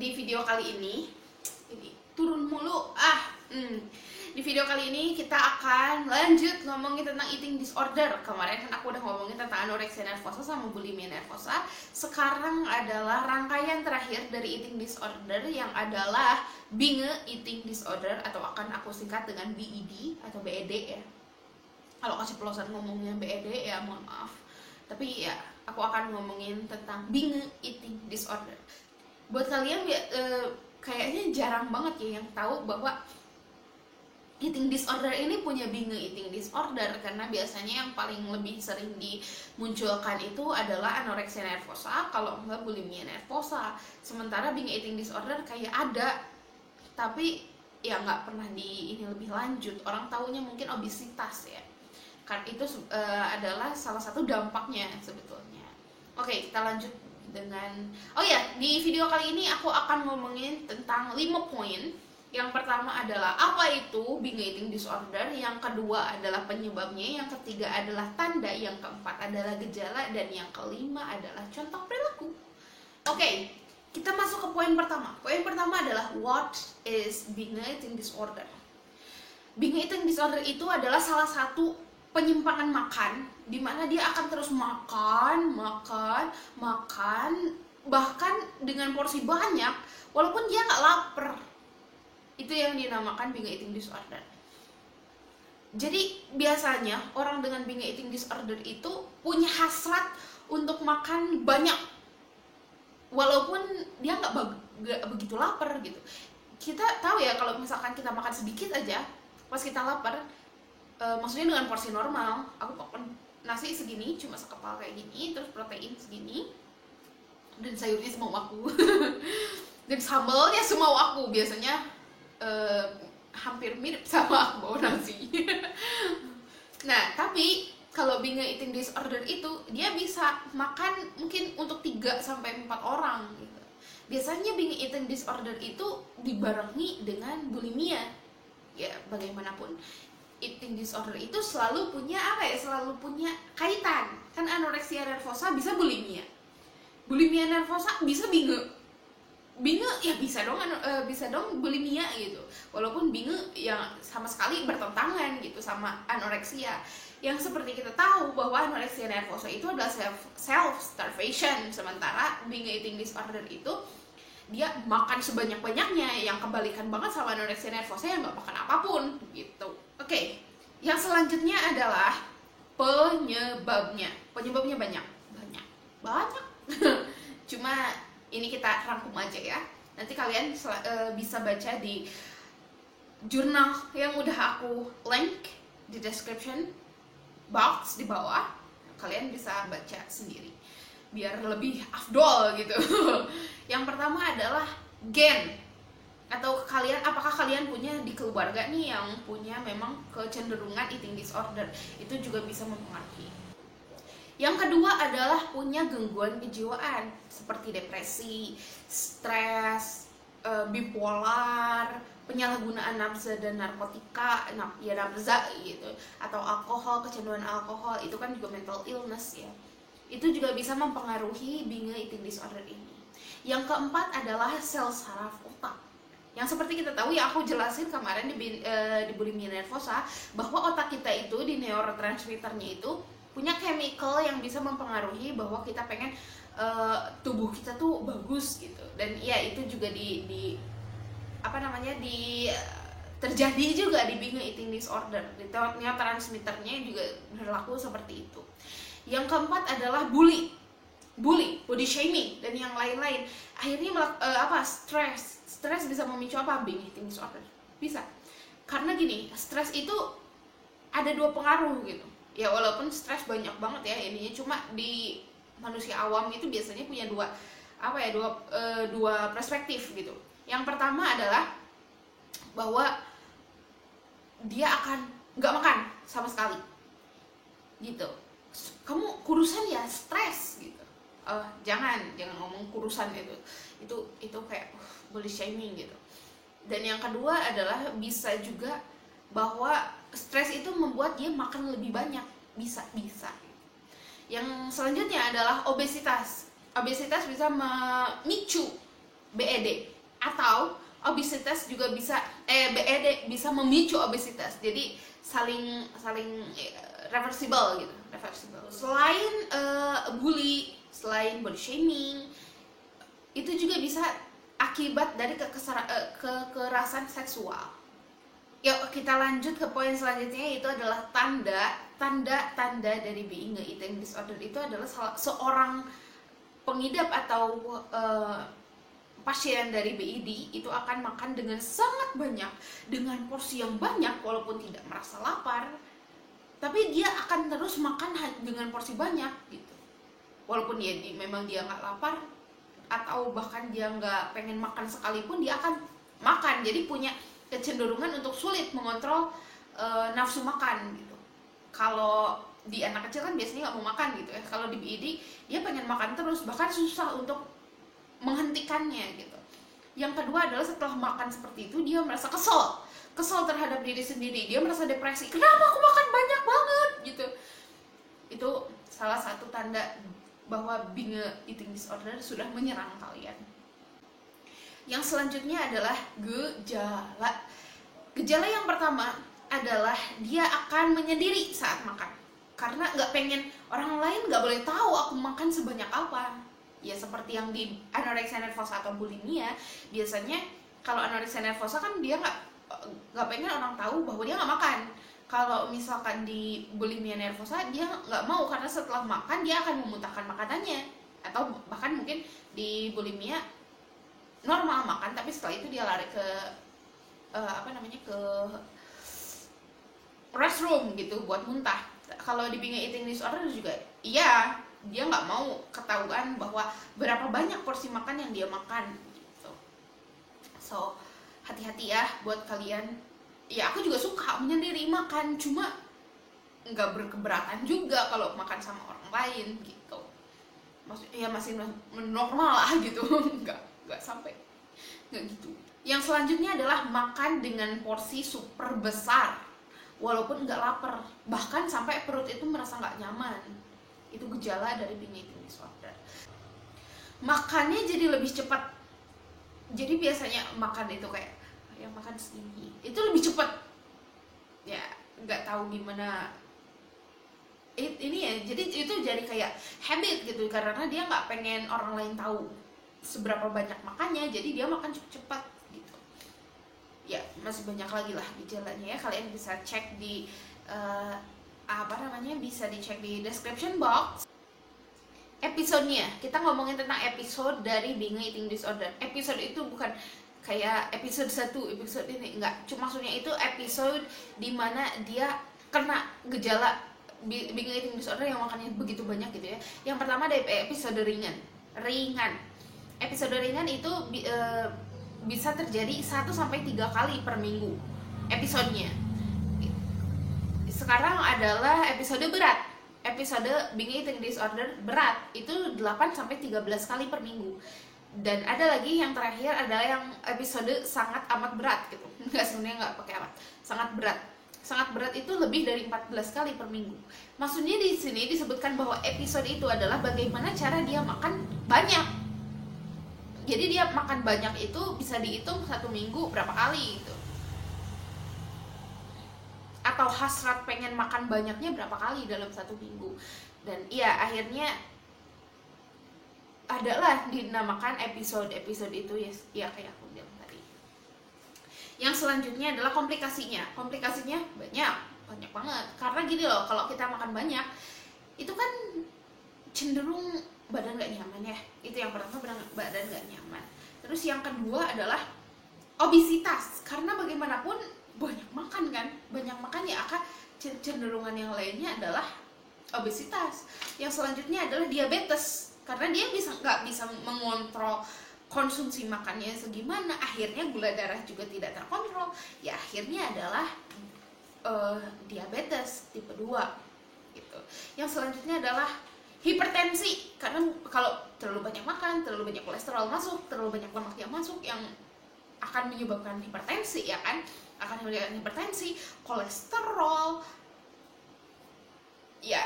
di video kali ini turun mulu. Di video kali ini kita akan lanjut ngomongin tentang eating disorder. Kemarin kan aku udah ngomongin tentang anorexia nervosa sama bulimia nervosa. Sekarang adalah rangkaian terakhir dari eating disorder yang adalah binge eating disorder, atau akan aku singkat dengan BED atau BED ya. Kalau kasih pelosan ngomongnya BED ya mohon maaf. Tapi ya aku akan ngomongin tentang binge eating disorder. Buat kalian kayaknya jarang banget ya yang tahu bahwa eating disorder ini punya binge eating disorder, karena biasanya yang paling lebih sering dimunculkan itu adalah anorexia nervosa, kalau enggak bulimia nervosa. Sementara binge eating disorder kayak ada, tapi ya nggak pernah ini lebih lanjut. Orang taunya mungkin obesitas ya, kan itu adalah salah satu dampaknya sebetulnya. Oke, kita lanjut dengan di video kali ini aku akan ngomongin tentang 5 poin. Yang pertama adalah apa itu binge eating disorder, yang kedua adalah penyebabnya, yang ketiga adalah tanda, yang keempat adalah gejala, dan yang kelima adalah contoh perilaku. Oke, kita masuk ke poin pertama. Poin pertama adalah what is binge eating disorder. Binge eating disorder itu adalah salah satu penyimpangan makan, di mana dia akan terus makan, bahkan dengan porsi banyak, walaupun dia nggak lapar. Itu yang dinamakan binge eating disorder. Jadi biasanya orang dengan binge eating disorder itu punya hasrat untuk makan banyak, walaupun dia nggak begitu lapar gitu. Kita tahu ya, kalau misalkan kita makan sedikit aja pas kita lapar, maksudnya dengan porsi normal, aku makan nasi segini cuma sekepal kayak gini, terus protein segini, dan sayurnya semua aku dan sambalnya semua aku, biasanya hampir mirip sama aku bawa nasi. Nah, tapi kalau binge eating disorder itu dia bisa makan mungkin untuk 3-4 orang gitu. Biasanya binge eating disorder itu dibarengi dengan bulimia. Ya, bagaimanapun eating disorder itu selalu punya kaitan. Kan anorexia nervosa bisa bulimia. Bulimia nervosa bisa binge ya bisa dong bulimia gitu, walaupun binge yang sama sekali bertentangan gitu sama anoreksia. Yang seperti kita tahu bahwa anorexia nervosa itu adalah self starvation, sementara binge eating disorder itu dia makan sebanyak-banyaknya, yang kebalikan banget sama anorexia nervosa yang nggak makan apapun gitu. Oke, yang selanjutnya adalah penyebabnya banyak cuma ini kita rangkum aja ya. Nanti kalian bisa baca di jurnal yang udah aku link di description box di bawah. Kalian bisa baca sendiri biar lebih afdol gitu. Yang pertama adalah gen, atau apakah kalian punya di keluarga nih yang punya memang kecenderungan eating disorder, itu juga bisa mempengaruhi. Yang kedua adalah punya gangguan kejiwaan seperti depresi, stres, bipolar, penyalahgunaan nafsa dan narkotika, nafza gitu, atau alkohol, kecanduan alkohol, itu kan juga mental illness ya. Itu juga bisa mempengaruhi binge eating disorder ini. Yang keempat adalah sel saraf otak. Yang seperti kita tahu ya, aku jelasin kemarin di bulimia nervosa, bahwa otak kita itu di neurotransmitternya itu punya chemical yang bisa mempengaruhi bahwa kita pengen tubuh kita tuh bagus gitu. Dan ya itu juga terjadi juga di binge eating disorder. Di neurotransmitternya juga berlaku seperti itu. Yang keempat adalah bully, body shaming, dan yang lain-lain. Akhirnya stres bisa memicu binge eating disorder. Bisa. Karena gini, stres itu ada 2 pengaruh gitu. Ya walaupun stres banyak banget ya ininya, cuma di manusia awam itu biasanya punya dua perspektif gitu. Yang pertama adalah bahwa dia akan nggak makan sama sekali gitu. Kamu kurusan ya stres gitu. Jangan ngomong kurusan itu kayak body shaming gitu. Dan yang kedua adalah bisa juga bahwa stres itu membuat dia makan lebih banyak, bisa. Yang selanjutnya adalah obesitas. Obesitas bisa memicu BED, atau obesitas juga bisa BED bisa memicu obesitas. Jadi saling reversible gitu, reversible. Selain bully, selain body shaming, itu juga bisa akibat dari kekerasan seksual. Yuk kita lanjut ke poin selanjutnya, itu adalah tanda dari being eating disorder. Itu adalah seorang pengidap atau pasien dari BED itu akan makan dengan sangat banyak, dengan porsi yang banyak walaupun tidak merasa lapar, tapi dia akan terus makan dengan porsi banyak gitu, walaupun memang dia nggak lapar atau bahkan dia nggak pengen makan sekalipun, dia akan makan. Jadi punya kecenderungan untuk sulit mengontrol nafsu makan gitu. Kalau di anak kecil kan biasanya nggak mau makan gitu ya, kalau di BED dia pengen makan terus, bahkan susah untuk menghentikannya gitu. Yang kedua adalah setelah makan seperti itu dia merasa kesel terhadap diri sendiri, dia merasa depresi, kenapa aku makan banyak banget gitu. Itu salah satu tanda bahwa being eating disorder sudah menyerang kalian. Yang selanjutnya adalah gejala. Gejala yang pertama adalah dia akan menyendiri saat makan, karena nggak pengen orang lain nggak boleh tahu aku makan sebanyak apa. Ya seperti yang di anorexia nervosa atau bulimia, biasanya kalau anorexia nervosa kan dia nggak pengen orang tahu bahwa dia nggak makan. Kalau misalkan di bulimia nervosa dia nggak mau, karena setelah makan dia akan memuntahkan makanannya, atau bahkan mungkin di bulimia normal makan tapi setelah itu dia lari ke ke restroom gitu buat muntah. Kalau di being eating disorder juga iya, dia nggak mau ketahuan bahwa berapa banyak porsi makan yang dia makan gitu. So hati-hati ya buat kalian. Ya aku juga suka menyendiri makan, cuma nggak berkeberatan juga kalau makan sama orang lain gitu. Maksudnya ya masih normal lah gitu, nggak sampai nggak gitu. Yang selanjutnya adalah makan dengan porsi super besar walaupun nggak lapar, bahkan sampai perut itu merasa nggak nyaman. Itu gejala dari being eating disorder. Makannya jadi lebih cepat, jadi biasanya makan itu kayak yang makan segini itu lebih cepat ya, nggak tahu gimana ini ya. Jadi itu jadi kayak habit gitu, karena dia nggak pengen orang lain tahu seberapa banyak makannya, jadi dia makan cepat gitu ya. Masih banyak lagi lah gejalanya ya, kalian bisa cek di bisa dicek di description box episodenya. Kita ngomongin tentang episode dari being eating disorder. Episode itu bukan kayak episode 1, episode ini enggak, cuma maksudnya itu episode dimana dia kena gejala being eating disorder yang makannya begitu banyak gitu ya. Yang pertama ada episode ringan. Episode ringan itu bisa terjadi 1-3 kali per minggu episodenya. Sekarang adalah episode berat. Episode being eating disorder berat itu 8-13 kali per minggu. Dan ada lagi yang terakhir adalah yang episode sangat amat berat gitu. Sebenarnya nggak pakai amat, sangat berat. Sangat berat itu lebih dari 14 kali per minggu. Maksudnya di sini disebutkan bahwa episode itu adalah bagaimana cara dia makan banyak. Jadi dia makan banyak itu bisa dihitung 1 minggu berapa kali gitu, atau hasrat pengen makan banyaknya berapa kali dalam 1 minggu. Dan iya akhirnya adalah dinamakan episode itu ya kayak aku bilang tadi. Yang selanjutnya adalah komplikasinya banyak banget. Karena gini loh, kalau kita makan banyak itu kan cenderung badan gak nyaman ya. Itu yang pertama, badan gak nyaman. Terus yang kedua adalah obesitas, karena bagaimanapun banyak makan kan, banyak makan ya akan cenderungan yang lainnya adalah obesitas. Yang selanjutnya adalah diabetes, karena dia nggak bisa mengontrol konsumsi makannya segimana, akhirnya gula darah juga tidak terkontrol, ya akhirnya adalah diabetes tipe 2 gitu. Yang selanjutnya adalah hipertensi, karena kalau terlalu banyak makan, terlalu banyak kolesterol masuk, terlalu banyak lemak yang masuk, yang akan menyebabkan hipertensi ya kan, akan menyebabkan hipertensi, kolesterol, ya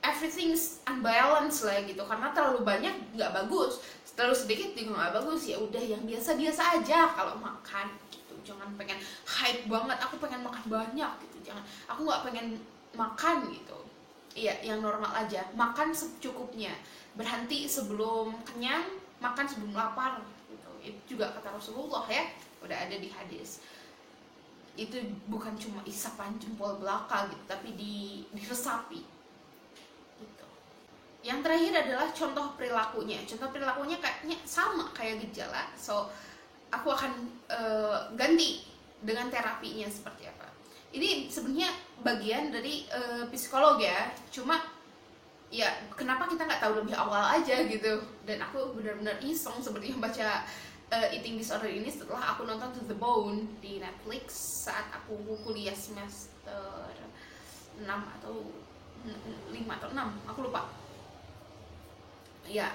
everything's unbalanced lah gitu, karena terlalu banyak nggak bagus. terlalu sedikit juga nggak bagus, ya udah yang biasa-biasa aja kalau makan gitu. Jangan pengen hype banget, aku pengen makan banyak gitu, jangan. Aku nggak pengen makan gitu, iya yang normal aja, makan secukupnya, berhenti sebelum kenyang, makan sebelum lapar gitu. Itu juga kata Rasulullah ya, udah ada di hadis. Itu bukan cuma isapan jempol belaka gitu, tapi diresapi gitu. Yang terakhir adalah contoh perilakunya. Contoh perilakunya kayaknya sama kayak gejala. So, aku akan ganti dengan terapinya seperti apa. Ini sebenarnya bagian dari psikolog ya. Cuma ya kenapa kita nggak tahu lebih awal aja gitu. Dan aku benar-benar iseng seperti yang baca eating disorder ini setelah aku nonton To The Bone di Netflix saat aku kuliah semester 6 atau 5 atau 6, aku lupa. Ya,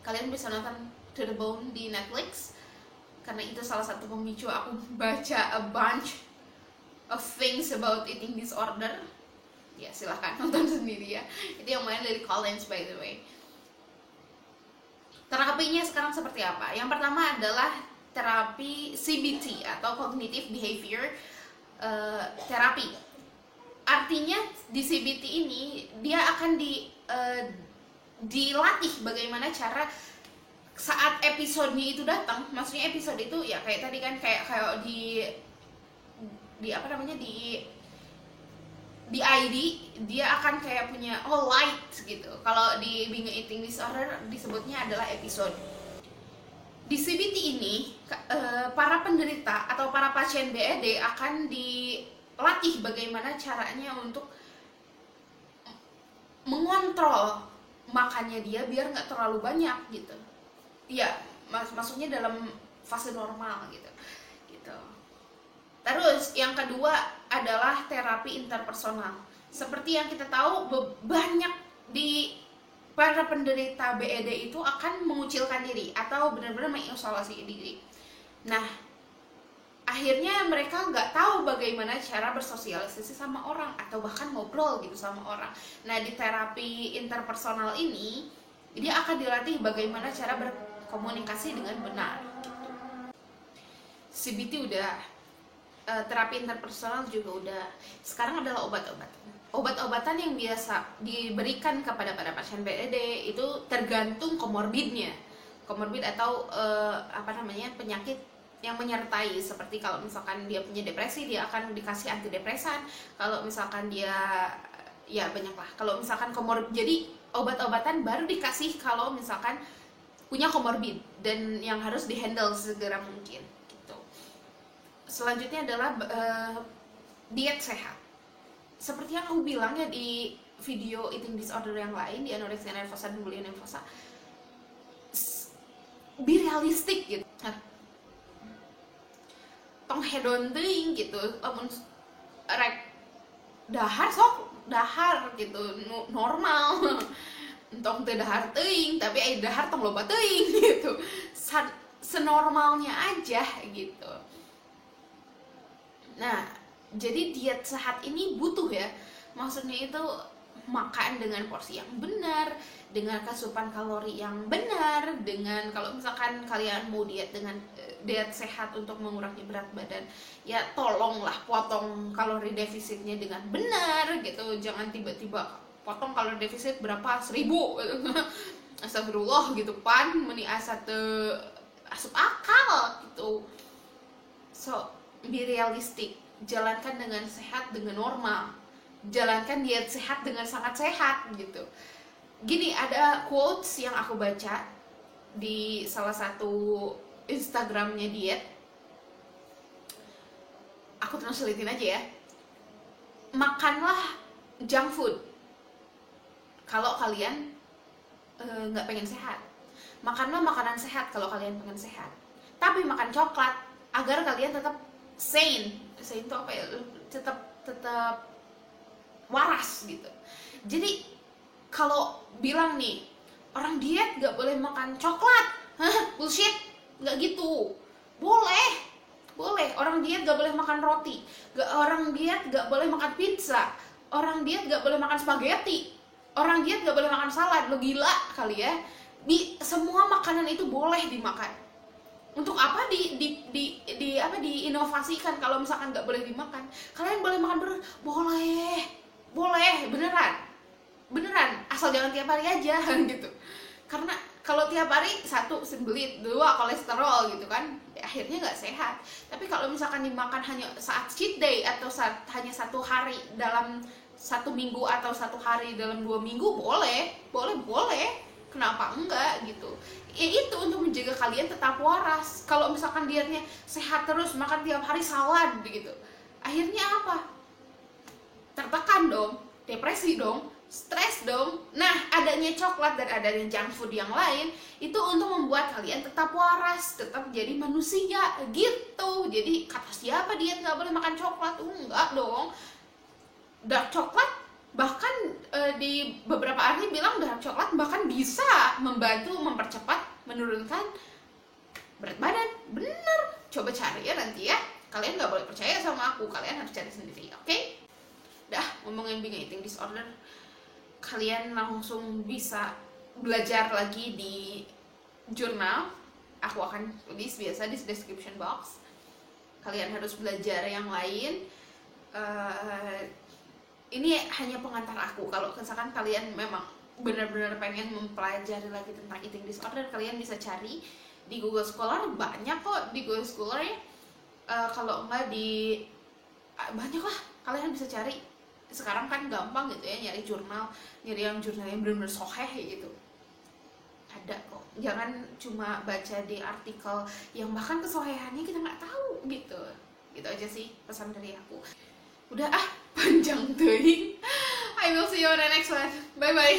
kalian bisa nonton To The Bone di Netflix karena itu salah satu pemicu aku baca a bunch of things about eating disorder. Ya, silahkan nonton sendiri ya. Itu yang main Lily Collins by the way. Terapinya sekarang seperti apa? Yang pertama adalah terapi CBT atau Cognitive Behavior Therapy. Artinya di CBT ini dia akan dilatih bagaimana cara saat episodenya itu datang. Maksudnya episode itu ya kayak tadi kan kayak di apa namanya di ID dia akan kayak punya light gitu. Kalau di Being Eating Disorder disebutnya adalah episode. Di CBT ini para penderita atau para pasien BED akan dilatih bagaimana caranya untuk mengontrol makannya dia biar nggak terlalu banyak gitu. Ya, maksudnya dalam fase normal gitu. Terus yang kedua adalah terapi interpersonal. Seperti yang kita tahu banyak di para penderita BED itu akan mengucilkan diri atau benar-benar mengisolasi diri. Nah, akhirnya mereka nggak tahu bagaimana cara bersosialisasi sama orang atau bahkan ngobrol gitu sama orang. Nah, di terapi interpersonal ini dia akan dilatih bagaimana cara berkomunikasi dengan benar. CBT udah, terapi interpersonal juga udah. Sekarang adalah obat-obatan yang biasa diberikan kepada para pasien BED itu tergantung komorbidnya. Komorbid atau penyakit yang menyertai, seperti kalau misalkan dia punya depresi dia akan dikasih antidepresan. Kalau misalkan dia ya banyak lah. Kalau misalkan komorbid, jadi obat-obatan baru dikasih kalau misalkan punya komorbid dan yang harus dihandle segera mungkin. Selanjutnya adalah diet sehat. Seperti yang aku bilang ya di video eating disorder yang lain, di anorexia nervosa dan bulimia nervosa, be realistic gitu. Tong hedon teuing gitu, lamun rek dahar sok dahar gitu, normal. Tong teu dahar teuing, tapi aya dahar tong loba teuing gitu. Senormalnya aja gitu. Nah, jadi diet sehat ini butuh ya, maksudnya itu makan dengan porsi yang benar, dengan asupan kalori yang benar, dengan kalau misalkan kalian mau diet dengan diet sehat untuk mengurangi berat badan, ya tolonglah potong kalori defisitnya dengan benar gitu. Jangan tiba-tiba potong kalori defisit berapa 1000 gitu. Astagfirullah gitu pan, meni asa teu asup akal gitu. So, be realistic, jalankan dengan sehat, dengan normal, jalankan diet sehat dengan sangat sehat gitu. Gini, ada quotes yang aku baca di salah satu Instagramnya diet, aku translatein aja ya. Makanlah junk food kalau kalian nggak pengen sehat, makanlah makanan sehat kalau kalian pengen sehat, tapi makan coklat agar kalian tetap sane itu apa ya, tetap waras gitu. Jadi kalau bilang nih orang diet gak boleh makan coklat, bullshit, gak gitu. Boleh orang diet gak boleh makan roti, orang diet gak boleh makan pizza, orang diet gak boleh makan spaghetti, orang diet gak boleh makan salad. Lo gila kali ya. Semua makanan itu boleh dimakan. Untuk apa diinovasikan kalau misalkan nggak boleh dimakan? Kalian boleh makan bener, boleh beneran, asal jangan tiap hari aja gitu. Karena kalau tiap hari, satu sembelit, dua kolesterol gitu kan, akhirnya nggak sehat. Tapi kalau misalkan dimakan hanya saat cheat day atau hanya satu hari dalam 1 minggu atau 1 hari dalam 2 minggu, boleh, kenapa enggak gitu. Ya itu untuk menjaga kalian tetap waras. Kalau misalkan dietnya sehat terus, makan tiap hari salad begitu, akhirnya apa? Tertekan dong, depresi dong, stres dong. Nah, adanya coklat dan adanya junk food yang lain itu untuk membuat kalian tetap waras, tetap jadi manusia gitu. Jadi kata siapa diet nggak boleh makan coklat? Enggak dong. Dark coklat bahkan di beberapa ahli bilang dark coklat bahkan bisa membantu mempercepat menurunkan berat badan. Bener, coba cari ya nanti ya. Kalian nggak boleh percaya sama aku, kalian harus cari sendiri, oke? Dah, ngomongin binge eating disorder, kalian langsung bisa belajar lagi di jurnal. Aku akan tulis biasa di description box. Kalian harus belajar yang lain. Ini hanya pengantar aku. Kalau misalkan kalian memang benar-benar pengen mempelajari lagi tentang eating disorder, kalian bisa cari di Google Scholar. Banyak kok di Google Scholar ya. Kalau enggak di banyak lah, kalian bisa cari. Sekarang kan gampang gitu ya nyari yang jurnal yang benar-benar soheh gitu. Ada kok. Jangan cuma baca di artikel yang bahkan kesohehannya kita nggak tahu gitu. Gitu aja sih pesan dari aku. Udah panjang teuing. I will see you on the next one. Bye bye.